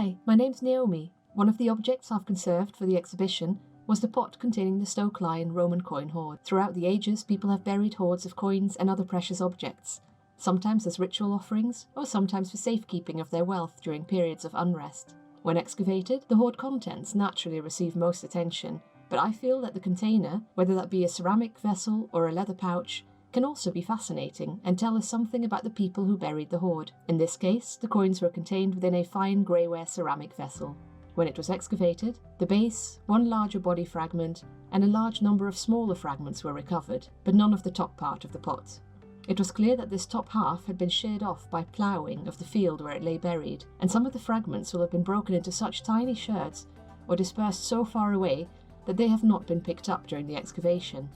Hi, my name's Naomi. One of the objects I've conserved for the exhibition was the pot containing the Stoke Lyne Roman coin hoard. Throughout the ages, people have buried hoards of coins and other precious objects, sometimes as ritual offerings, or sometimes for safekeeping of their wealth during periods of unrest. When excavated, the hoard contents naturally receive most attention, but I feel that the container, whether that be a ceramic vessel or a leather pouch, can also be fascinating and tell us something about the people who buried the hoard. In this case, the coins were contained within a fine greyware ceramic vessel. When it was excavated, the base, one larger body fragment, and a large number of smaller fragments were recovered, but none of the top part of the pot. It was clear that this top half had been sheared off by ploughing of the field where it lay buried, and some of the fragments will have been broken into such tiny sherds or dispersed so far away that they have not been picked up during the excavation.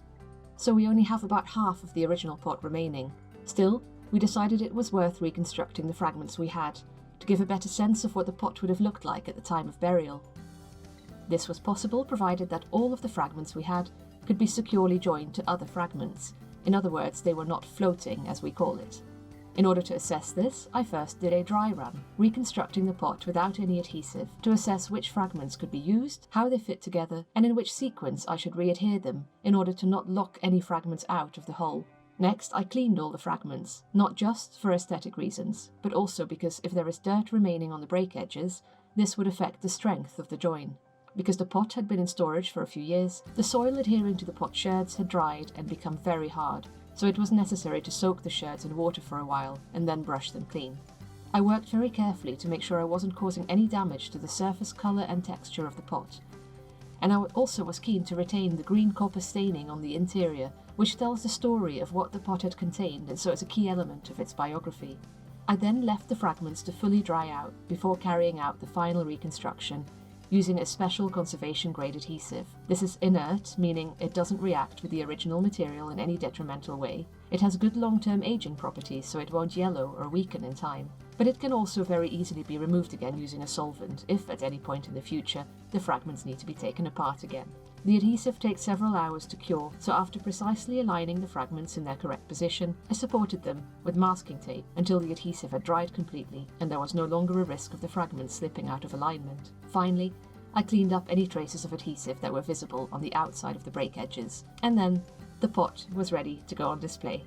So we only have about half of the original pot remaining. Still, we decided it was worth reconstructing the fragments we had, to give a better sense of what the pot would have looked like at the time of burial. This was possible provided that all of the fragments we had could be securely joined to other fragments. In other words, they were not floating, as we call it. In order to assess this, I first did a dry run, reconstructing the pot without any adhesive to assess which fragments could be used, how they fit together, and in which sequence I should re-adhere them in order to not lock any fragments out of the hole. Next, I cleaned all the fragments, not just for aesthetic reasons, but also because if there is dirt remaining on the break edges, this would affect the strength of the join. Because the pot had been in storage for a few years, the soil adhering to the pot sherds had dried and become very hard, so it was necessary to soak the sherds in water for a while and then brush them clean. I worked very carefully to make sure I wasn't causing any damage to the surface colour and texture of the pot. And I also was keen to retain the green copper staining on the interior, which tells the story of what the pot had contained, and so it's a key element of its biography. I then left the fragments to fully dry out before carrying out the final reconstruction, using a special conservation-grade adhesive. This is inert, meaning it doesn't react with the original material in any detrimental way. It has good long-term aging properties, so it won't yellow or weaken in time. But it can also very easily be removed again using a solvent, if at any point in the future the fragments need to be taken apart again. The adhesive takes several hours to cure, so after precisely aligning the fragments in their correct position, I supported them with masking tape until the adhesive had dried completely and there was no longer a risk of the fragments slipping out of alignment. Finally, I cleaned up any traces of adhesive that were visible on the outside of the break edges, and then the pot was ready to go on display.